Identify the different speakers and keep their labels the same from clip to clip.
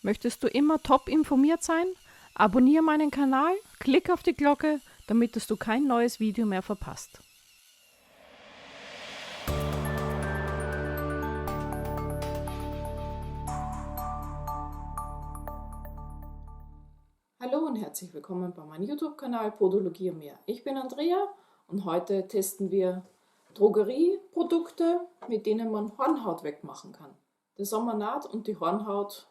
Speaker 1: Möchtest du immer top informiert sein? Abonniere meinen Kanal, klick auf die Glocke, damit du kein neues Video mehr verpasst.
Speaker 2: Hallo und herzlich willkommen bei meinem YouTube-Kanal Podologie und mehr. Ich bin Andrea und heute testen wir Drogerie-Produkte, mit denen man Hornhaut wegmachen kann. Der Sommer naht und die Hornhaut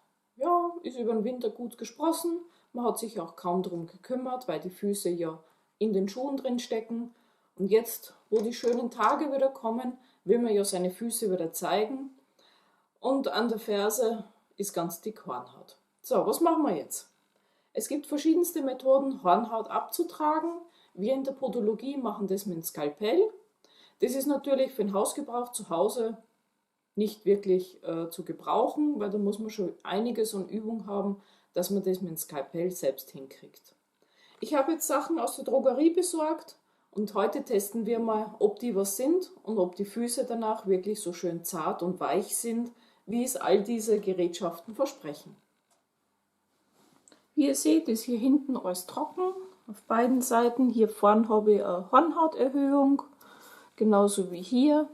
Speaker 2: ist über den Winter gut gesprossen. Man hat sich auch kaum darum gekümmert, weil die Füße ja in den Schuhen drin stecken. Und jetzt, wo die schönen Tage wieder kommen, will man ja seine Füße wieder zeigen. Und an der Ferse ist ganz dick Hornhaut. So, was machen wir jetzt? Es gibt verschiedenste Methoden, Hornhaut abzutragen. Wir in der Podologie machen das mit dem Skalpell. Das ist natürlich für den Hausgebrauch zu Hause nicht wirklich zu gebrauchen, weil da muss man schon einiges an Übung haben, dass man das mit dem Skalpell selbst hinkriegt. Ich habe jetzt Sachen aus der Drogerie besorgt und heute testen wir mal, ob die was sind und ob die Füße danach wirklich so schön zart und weich sind, wie es all diese Gerätschaften versprechen. Wie ihr seht, ist hier hinten alles trocken, auf beiden Seiten. Hier vorne habe ich eine Hornhauterhöhung, genauso wie hier.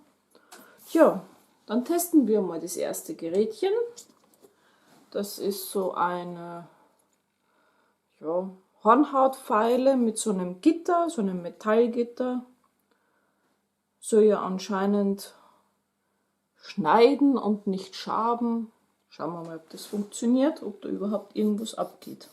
Speaker 2: Ja, dann testen wir mal das erste Gerätchen. Das ist so eine Hornhautfeile mit so einem Gitter, so einem Metallgitter. Soll ja anscheinend schneiden und nicht schaben. Schauen wir mal, ob das funktioniert, ob da überhaupt irgendwas abgeht.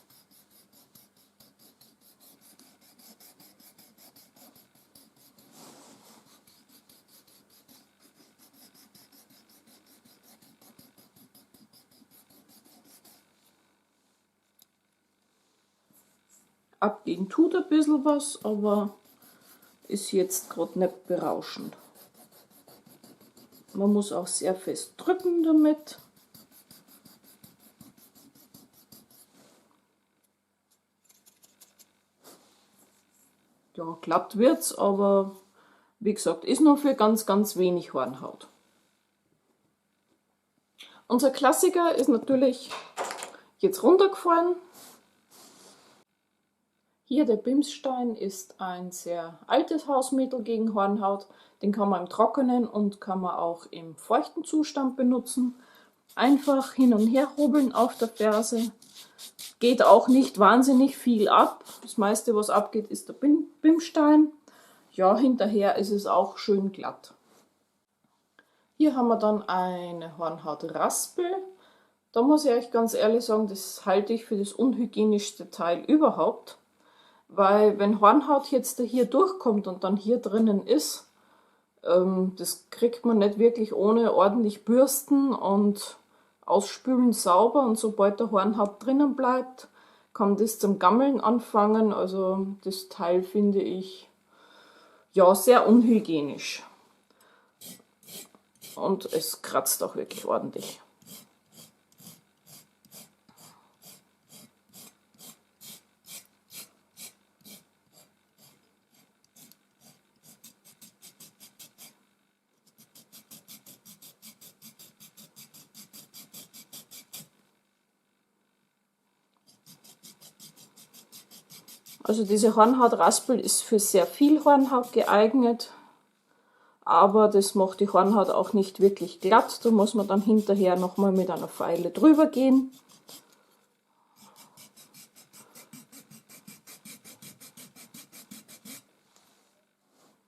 Speaker 2: Abgehen tut ein bisschen was, aber ist jetzt gerade nicht berauschend. Man muss auch sehr fest drücken damit. Ja, glatt wird's, aber wie gesagt, ist nur für ganz, ganz wenig Hornhaut. Unser Klassiker ist natürlich jetzt runtergefallen. Hier der Bimsstein ist ein sehr altes Hausmittel gegen Hornhaut. Den kann man im Trockenen und kann man auch im feuchten Zustand benutzen. Einfach hin und her hobeln auf der Ferse. Geht auch nicht wahnsinnig viel ab. Das meiste, was abgeht, ist der Bimsstein. Ja, hinterher ist es auch schön glatt. Hier haben wir dann eine Hornhautraspel. Da muss ich euch ganz ehrlich sagen, das halte ich für das unhygienischste Teil überhaupt. Weil wenn Hornhaut jetzt hier durchkommt und dann hier drinnen ist, das kriegt man nicht wirklich ohne ordentlich Bürsten und Ausspülen sauber. Und sobald der Hornhaut drinnen bleibt, kann das zum Gammeln anfangen. Also das Teil finde ich ja sehr unhygienisch. Und es kratzt auch wirklich ordentlich. Also diese Hornhautraspel ist für sehr viel Hornhaut geeignet, aber das macht die Hornhaut auch nicht wirklich glatt. Da muss man dann hinterher nochmal mit einer Feile drüber gehen.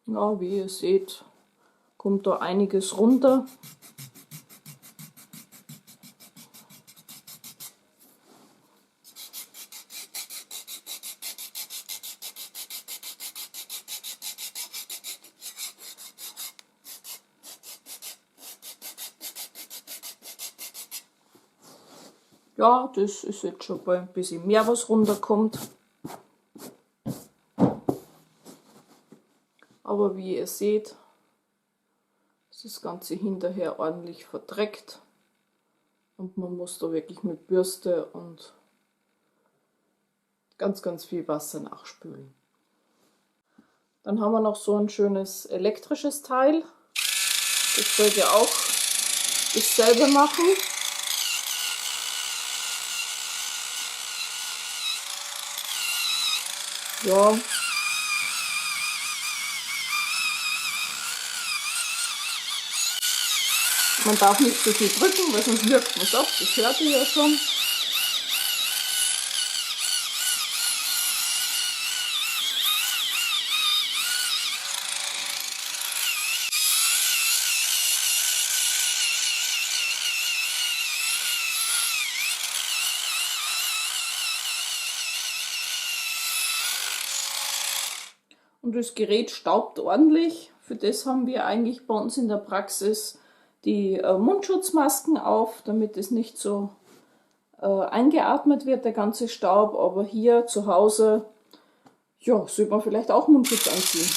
Speaker 2: Ja, wie ihr seht, kommt da einiges runter. Ja, das ist jetzt schon bei ein bisschen mehr, was runterkommt. Aber wie ihr seht, ist das Ganze hinterher ordentlich verdreckt. Und man muss da wirklich mit Bürste und ganz, ganz viel Wasser nachspülen. Dann haben wir noch so ein schönes elektrisches Teil. Das sollt ihr auch dasselbe machen. Ja. Man darf nicht so viel drücken, weil sonst wirkt man es ab. Das hört ihr ja schon. Und das Gerät staubt ordentlich. Für das haben wir eigentlich bei uns in der Praxis die Mundschutzmasken auf, damit es nicht so eingeatmet wird, der ganze Staub. Aber hier zu Hause, ja, sollte man vielleicht auch Mundschutz anziehen.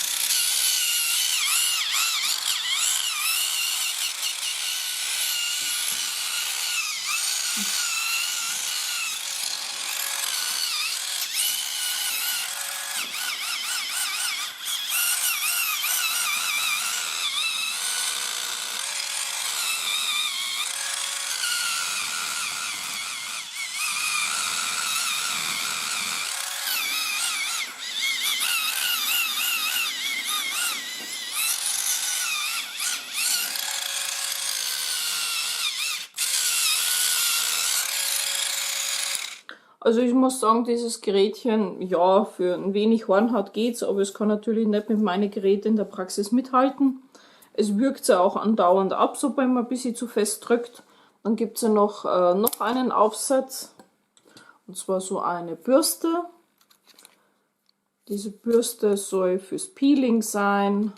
Speaker 2: Also ich muss sagen, dieses Gerätchen, ja, für ein wenig Hornhaut geht's, aber es kann natürlich nicht mit meinen Geräten in der Praxis mithalten. Es wirkt ja auch andauernd ab, sobald man ein bisschen zu fest drückt. Dann gibt es ja noch einen Aufsatz, und zwar so eine Bürste. Diese Bürste soll fürs Peeling sein,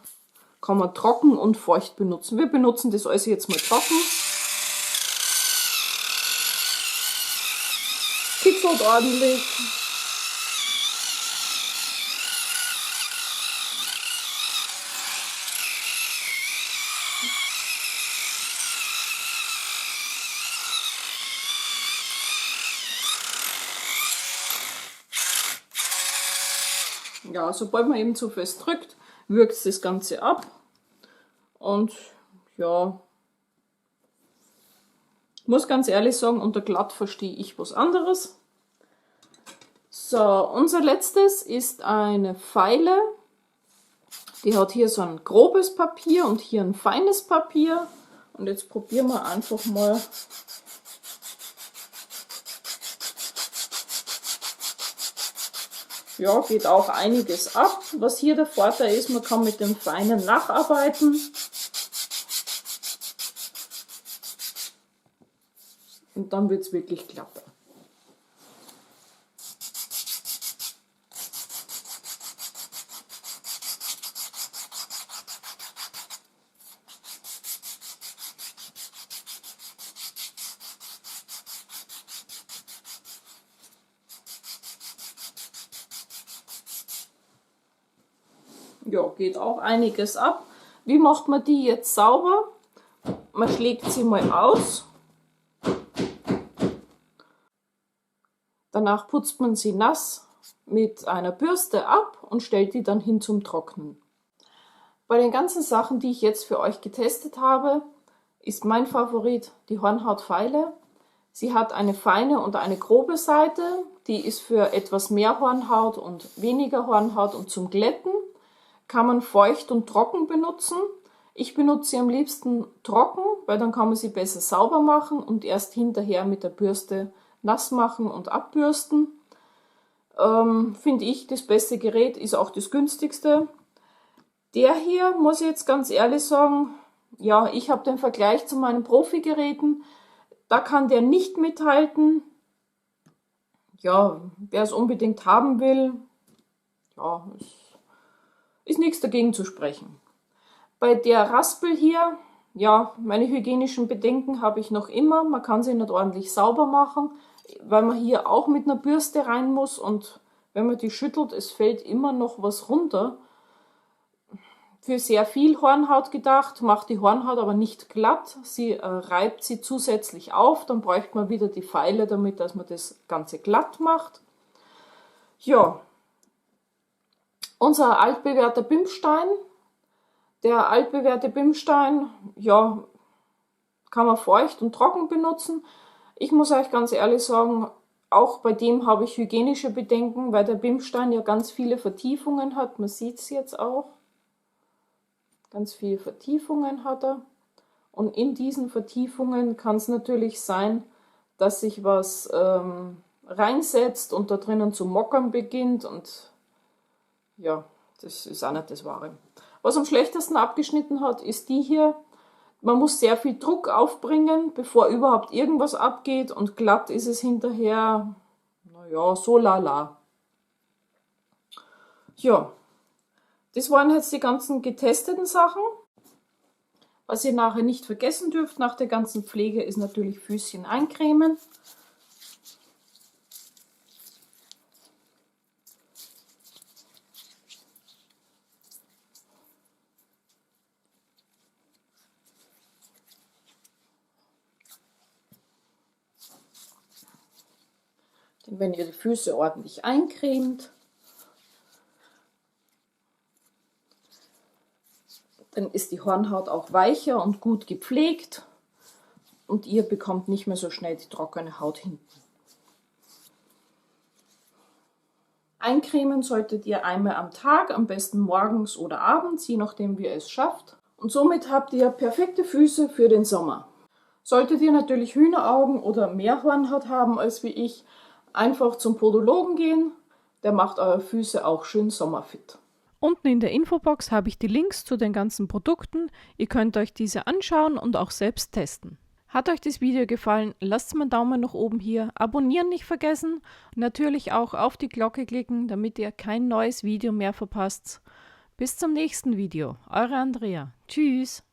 Speaker 2: kann man trocken und feucht benutzen. Wir benutzen das alles jetzt mal trocken. Kitzelt ordentlich. Ja, sobald man eben zu fest drückt, wirkt das Ganze ab. Und ja, muss ganz ehrlich sagen, unter glatt verstehe ich was anderes. So, unser letztes ist eine Feile. Die hat hier so ein grobes Papier und hier ein feines Papier. Und jetzt probieren wir einfach mal. Ja, geht auch einiges ab. Was hier der Vorteil ist, man kann mit dem Feinen nacharbeiten. Und dann wird es wirklich glatter. Ja, geht auch einiges ab. Wie macht man die jetzt sauber? Man schlägt sie mal aus. Danach putzt man sie nass mit einer Bürste ab und stellt die dann hin zum Trocknen. Bei den ganzen Sachen, die ich jetzt für euch getestet habe, ist mein Favorit die Hornhautfeile. Sie hat eine feine und eine grobe Seite. Die ist für etwas mehr Hornhaut und weniger Hornhaut und zum Glätten. Kann man feucht und trocken benutzen. Ich benutze sie am liebsten trocken, weil dann kann man sie besser sauber machen und erst hinterher mit der Bürste nass machen und abbürsten. Finde ich das beste Gerät, ist auch das günstigste. Der hier, muss ich jetzt ganz ehrlich sagen, ja, ich habe den Vergleich zu meinen Profi-Geräten. Da kann der nicht mithalten. Ja, wer es unbedingt haben will, ja, ist nichts dagegen zu sprechen. Bei der Raspel hier, ja, meine hygienischen Bedenken habe ich noch immer. Man kann sie nicht ordentlich sauber machen, weil man hier auch mit einer Bürste rein muss und wenn man die schüttelt, es fällt immer noch was runter. Für sehr viel Hornhaut gedacht, macht die Hornhaut aber nicht glatt. Sie reibt sie zusätzlich auf, dann bräuchte man wieder die Feile, damit dass man das Ganze glatt macht. Ja, unser altbewährter Bimsstein. Der altbewährte Bimsstein, ja, kann man feucht und trocken benutzen. Ich muss euch ganz ehrlich sagen, auch bei dem habe ich hygienische Bedenken, weil der Bimsstein ja ganz viele Vertiefungen hat. Man sieht es jetzt auch. Ganz viele Vertiefungen hat er. Und in diesen Vertiefungen kann es natürlich sein, dass sich was reinsetzt und da drinnen zu mockern beginnt. Und ja, das ist auch nicht das Wahre. Was am schlechtesten abgeschnitten hat, ist die hier. Man muss sehr viel Druck aufbringen, bevor überhaupt irgendwas abgeht. Und glatt ist es hinterher, naja, so lala. Ja, das waren jetzt die ganzen getesteten Sachen. Was ihr nachher nicht vergessen dürft nach der ganzen Pflege, ist natürlich Füßchen eincremen. Denn wenn ihr die Füße ordentlich eincremt, dann ist die Hornhaut auch weicher und gut gepflegt und ihr bekommt nicht mehr so schnell die trockene Haut hinten. Eincremen solltet ihr einmal am Tag, am besten morgens oder abends, je nachdem wie ihr es schafft. Und somit habt ihr perfekte Füße für den Sommer. Solltet ihr natürlich Hühneraugen oder mehr Hornhaut haben als wie ich, einfach zum Podologen gehen, der macht eure Füße auch schön sommerfit.
Speaker 1: Unten in der Infobox habe ich die Links zu den ganzen Produkten. Ihr könnt euch diese anschauen und auch selbst testen. Hat euch das Video gefallen, lasst mir einen Daumen nach oben hier, abonnieren nicht vergessen und natürlich auch auf die Glocke klicken, damit ihr kein neues Video mehr verpasst. Bis zum nächsten Video, eure Andrea. Tschüss!